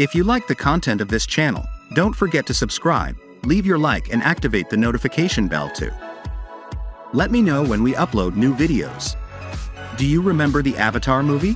If you like the content of this channel, don't forget to subscribe, leave your like and activate the notification bell too. Let me know when we upload new videos. Do you remember the Avatar movie?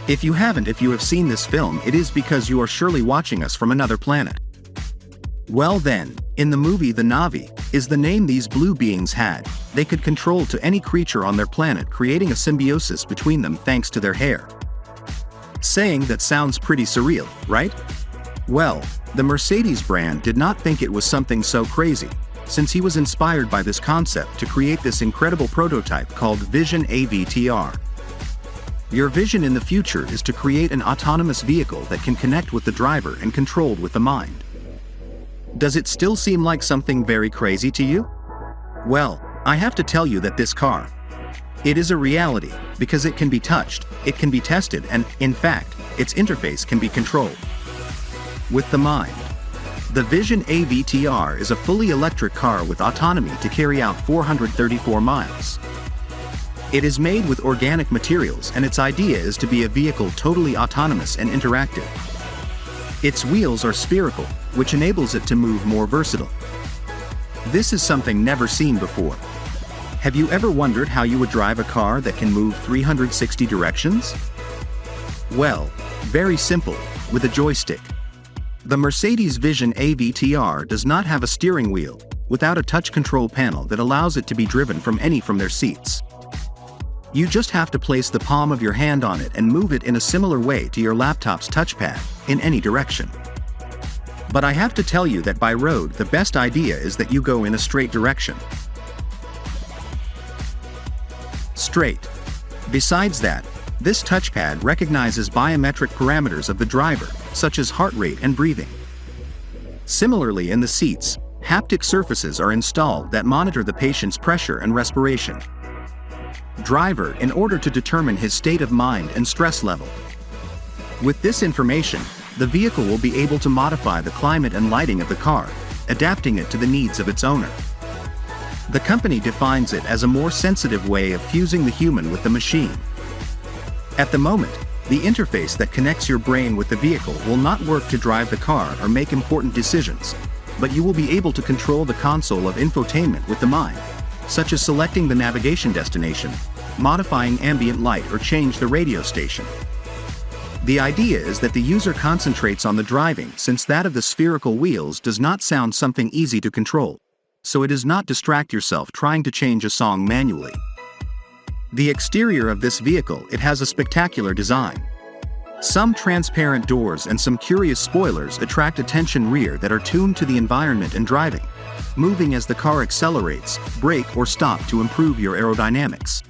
If you haven't, if you have seen this film, it is because you are surely watching us from another planet. Well then, in the movie the Na'vi is the name these blue beings had. They could control to any creature on their planet, creating a symbiosis between them thanks to their hair. Saying that sounds pretty surreal, right? Well, the Mercedes brand did not think it was something so crazy, since he was inspired by this concept to create this incredible prototype called Vision AVTR. Your vision in the future is to create an autonomous vehicle that can connect with the driver and controlled with the mind. Does it still seem like something very crazy to you? Well, I have to tell you that this car, it is a reality, because it can be touched, it can be tested, and, in fact, its interface can be controlled with the mind. The Vision AVTR is a fully electric car with autonomy to carry out 434 miles. It is made with organic materials, and its idea is to be a vehicle totally autonomous and interactive. Its wheels are spherical, which enables it to move more versatile. This is something never seen before. Have you ever wondered how you would drive a car that can move 360 directions? Well, very simple, with a joystick. The Mercedes Vision AVTR does not have a steering wheel, without a touch control panel that allows it to be driven from their seats. You just have to place the palm of your hand on it and move it in a similar way to your laptop's touchpad, in any direction. But I have to tell you that by road, the best idea is that you go in a straight direction. Straight. Besides that, this touchpad recognizes biometric parameters of the driver, such as heart rate and breathing. Similarly, in the seats, haptic surfaces are installed that monitor the patient's pressure and respiration. Driver, in order to determine his state of mind and stress level. With this information, the vehicle will be able to modify the climate and lighting of the car, adapting it to the needs of its owner. The company defines it as a more sensitive way of fusing the human with the machine. At the moment, the interface that connects your brain with the vehicle will not work to drive the car or make important decisions, but you will be able to control the console of infotainment with the mind, such as selecting the navigation destination, modifying ambient light, or change the radio station. The idea is that the user concentrates on the driving, since that of the spherical wheels does not sound something easy to control, so it does not distract yourself trying to change a song manually. The exterior of this vehicle, it has a spectacular design. Some transparent doors and some curious spoilers attract attention rear that are tuned to the environment and driving, moving as the car accelerates, brake or stop to improve your aerodynamics.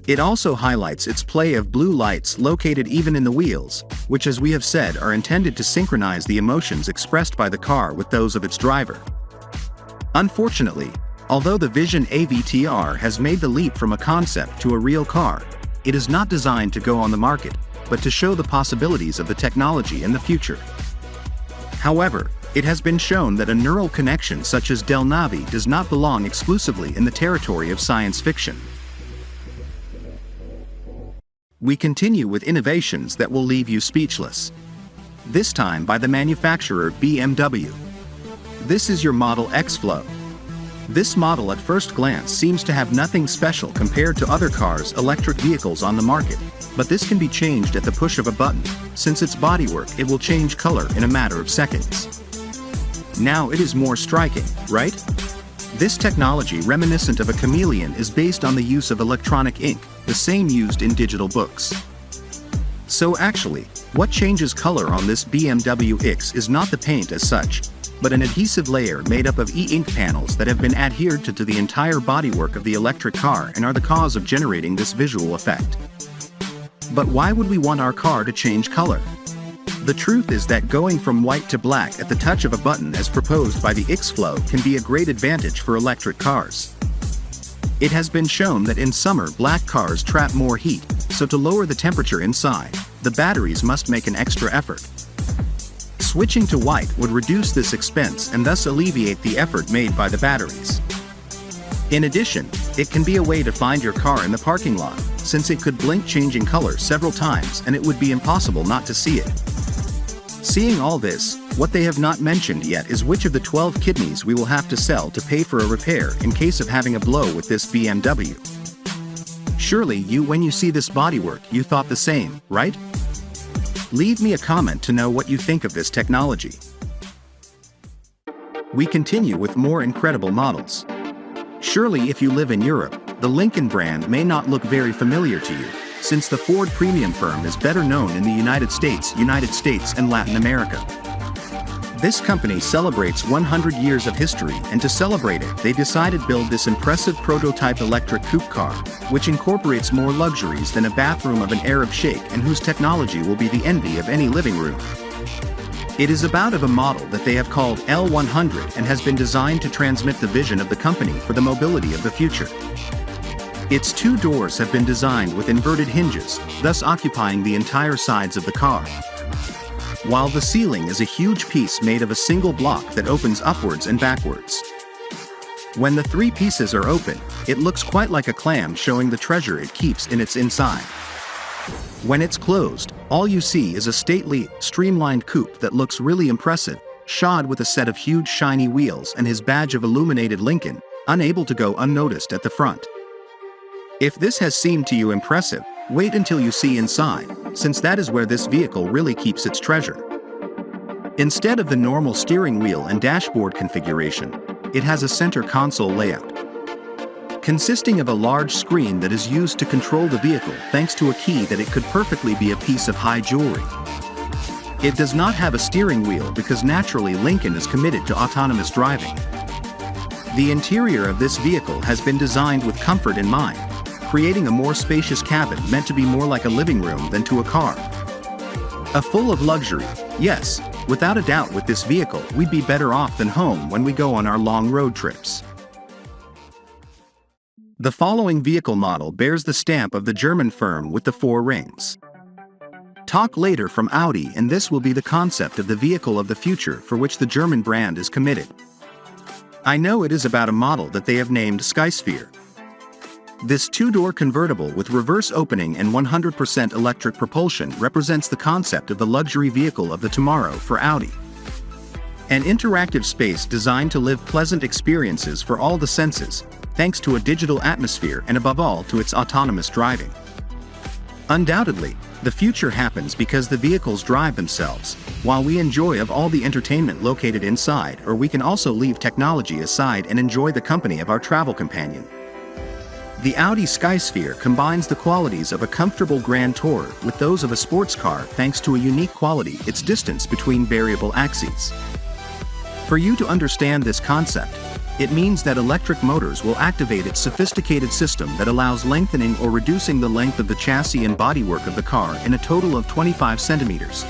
It also highlights its play of blue lights located even in the wheels, which, as we have said, are intended to synchronize the emotions expressed by the car with those of its driver. Unfortunately, although the Vision AVTR has made the leap from a concept to a real car, it is not designed to go on the market, but to show the possibilities of the technology in the future. However, it has been shown that a neural connection such as Del Na'vi does not belong exclusively in the territory of science fiction. We continue with innovations that will leave you speechless. This time by the manufacturer BMW. This is your Model X Flow. This model at first glance seems to have nothing special compared to other cars, electric vehicles on the market, but this can be changed at the push of a button. Since its bodywork, it will change color in a matter of seconds. Now it is more striking, right? This technology, reminiscent of a chameleon, is based on the use of electronic ink, the same used in digital books. So actually, what changes color on this BMW X is not the paint as such, but an adhesive layer made up of e-ink panels that have been adhered to the entire bodywork of the electric car and are the cause of generating this visual effect. But why would we want our car to change color? The truth is that going from white to black at the touch of a button, as proposed by the X-Flow, can be a great advantage for electric cars. It has been shown that in summer black cars trap more heat, so to lower the temperature inside, the batteries must make an extra effort. Switching to white would reduce this expense and thus alleviate the effort made by the batteries. In addition, it can be a way to find your car in the parking lot, since it could blink changing color several times and it would be impossible not to see it. Seeing all this, what they have not mentioned yet is which of the 12 kidneys we will have to sell to pay for a repair in case of having a blow with this BMW. Surely when you see this bodywork you thought the same, right? Leave me a comment to know what you think of this technology. We continue with more incredible models. Surely if you live in Europe, the Lincoln brand may not look very familiar to you, since the Ford premium firm is better known in the United States and Latin America. This company celebrates 100 years of history, and to celebrate it, they decided to build this impressive prototype electric coupe car, which incorporates more luxuries than a bathroom of an Arab sheikh and whose technology will be the envy of any living room. It is about a model that they have called L100 and has been designed to transmit the vision of the company for the mobility of the future. Its two doors have been designed with inverted hinges, thus occupying the entire sides of the car. While the ceiling is a huge piece made of a single block that opens upwards and backwards. When the three pieces are open, it looks quite like a clam, showing the treasure it keeps in its inside. When it's closed, all you see is a stately, streamlined coupe that looks really impressive, shod with a set of huge shiny wheels and his badge of illuminated Lincoln, unable to go unnoticed at the front. If this has seemed to you impressive, wait until you see inside, since that is where this vehicle really keeps its treasure. Instead of the normal steering wheel and dashboard configuration, it has a center console layout, consisting of a large screen that is used to control the vehicle thanks to a key that it could perfectly be a piece of high jewelry. It does not have a steering wheel because naturally Lincoln is committed to autonomous driving. The interior of this vehicle has been designed with comfort in mind, creating a more spacious cabin meant to be more like a living room than to a car. A full of luxury, yes, without a doubt. With this vehicle we'd be better off than home when we go on our long road trips. The following vehicle model bears the stamp of the German firm with the 4 rings. Talk later from Audi, and this will be the concept of the vehicle of the future for which the German brand is committed. I know it is about a model that they have named Skysphere. This 2-door convertible with reverse opening and 100% electric propulsion represents the concept of the luxury vehicle of the tomorrow for Audi. An interactive space designed to live pleasant experiences for all the senses, thanks to a digital atmosphere and above all to its autonomous driving. Undoubtedly, the future happens because the vehicles drive themselves, while we enjoy of all the entertainment located inside, or we can also leave technology aside and enjoy the company of our travel companion. The Audi Skysphere combines the qualities of a comfortable Grand Tourer with those of a sports car thanks to a unique quality: its distance between variable axes. For you to understand this concept, it means that electric motors will activate its sophisticated system that allows lengthening or reducing the length of the chassis and bodywork of the car in a total of 25 centimeters.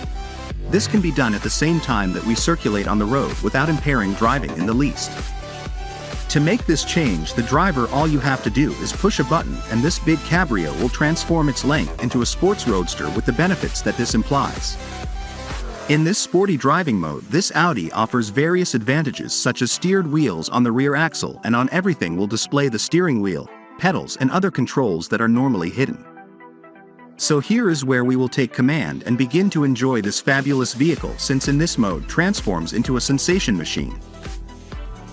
This can be done at the same time that we circulate on the road without impairing driving in the least. To make this change, the driver, all you have to do is push a button and this big cabrio will transform its length into a sports roadster with the benefits that this implies. In this sporty driving mode, this Audi offers various advantages such as steered wheels on the rear axle, and on everything will display the steering wheel, pedals and other controls that are normally hidden. So here is where we will take command and begin to enjoy this fabulous vehicle, since in this mode transforms into a sensation machine.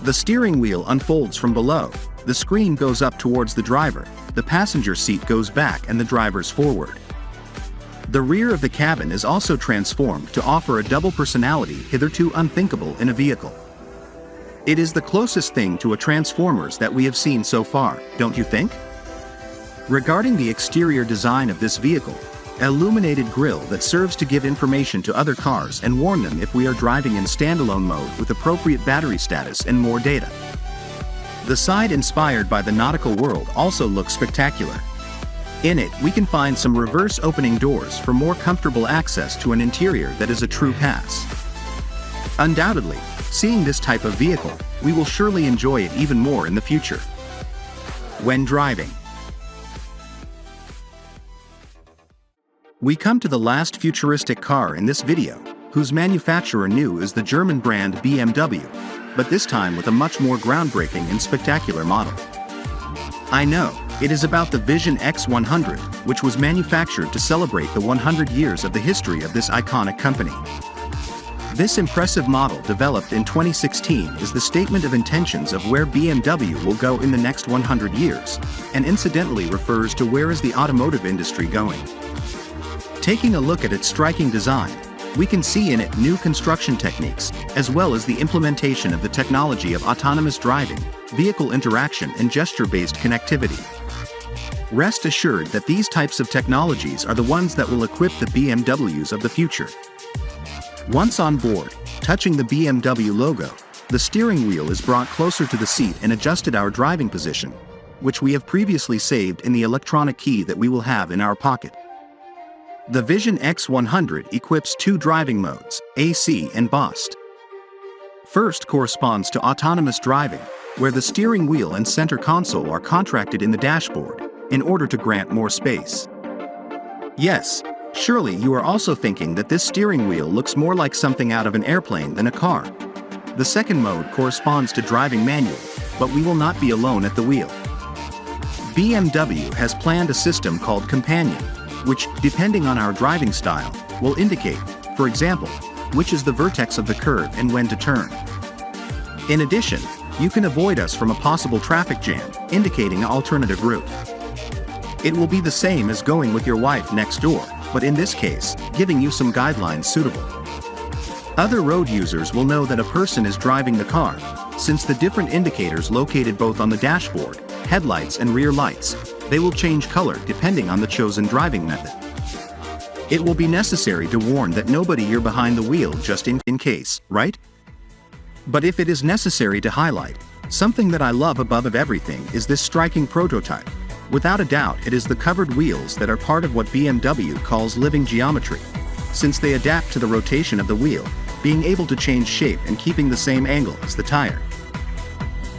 The steering wheel unfolds from below, the screen goes up towards the driver, the passenger seat goes back and the driver's forward. The rear of the cabin is also transformed to offer a double personality hitherto unthinkable in a vehicle. It is the closest thing to a Transformers that we have seen so far, don't you think? Regarding the exterior design of this vehicle, an illuminated grille that serves to give information to other cars and warn them if we are driving in standalone mode with appropriate battery status and more data. The side inspired by the nautical world also looks spectacular. In it, we can find some reverse opening doors for more comfortable access to an interior that is a true pass. Undoubtedly, seeing this type of vehicle, we will surely enjoy it even more in the future. When driving, we come to the last futuristic car in this video, whose manufacturer new is the German brand BMW, but this time with a much more groundbreaking and spectacular model. I know, it is about the Vision X100, which was manufactured to celebrate the 100 years of the history of this iconic company. This impressive model developed in 2016 is the statement of intentions of where BMW will go in the next 100 years, and incidentally refers to where is the automotive industry going. Taking a look at its striking design, we can see in it new construction techniques, as well as the implementation of the technology of autonomous driving, vehicle interaction and gesture-based connectivity. Rest assured that these types of technologies are the ones that will equip the BMWs of the future. Once on board, touching the BMW logo, the steering wheel is brought closer to the seat and adjusted our driving position, which we have previously saved in the electronic key that we will have in our pocket. The Vision X100 equips two driving modes, AC and Boost. First corresponds to autonomous driving, where the steering wheel and center console are contracted in the dashboard, in order to grant more space. Yes, surely you are also thinking that this steering wheel looks more like something out of an airplane than a car. The second mode corresponds to driving manual, but we will not be alone at the wheel. BMW has planned a system called Companion, which, depending on our driving style, will indicate, for example, which is the vertex of the curve and when to turn. In addition, you can avoid us from a possible traffic jam, indicating an alternative route. It will be the same as going with your wife next door, but in this case, giving you some guidelines suitable. Other road users will know that a person is driving the car, since the different indicators located both on the dashboard, headlights and rear lights, they will change color depending on the chosen driving method. It will be necessary to warn that nobody you're behind the wheel just in case, right? But if it is necessary to highlight, something that I love above everything is this striking prototype. Without a doubt, it is the covered wheels that are part of what BMW calls living geometry, since they adapt to the rotation of the wheel, being able to change shape and keeping the same angle as the tire.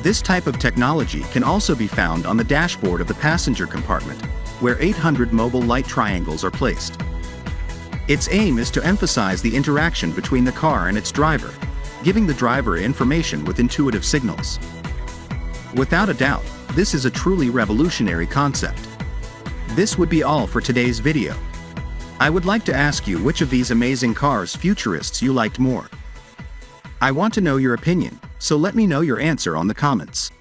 This type of technology can also be found on the dashboard of the passenger compartment, where 800 mobile light triangles are placed. Its aim is to emphasize the interaction between the car and its driver, giving the driver information with intuitive signals. Without a doubt, this is a truly revolutionary concept. This would be all for today's video. I would like to ask you which of these amazing cars futurists you liked more. I want to know your opinion, so let me know your answer on the comments.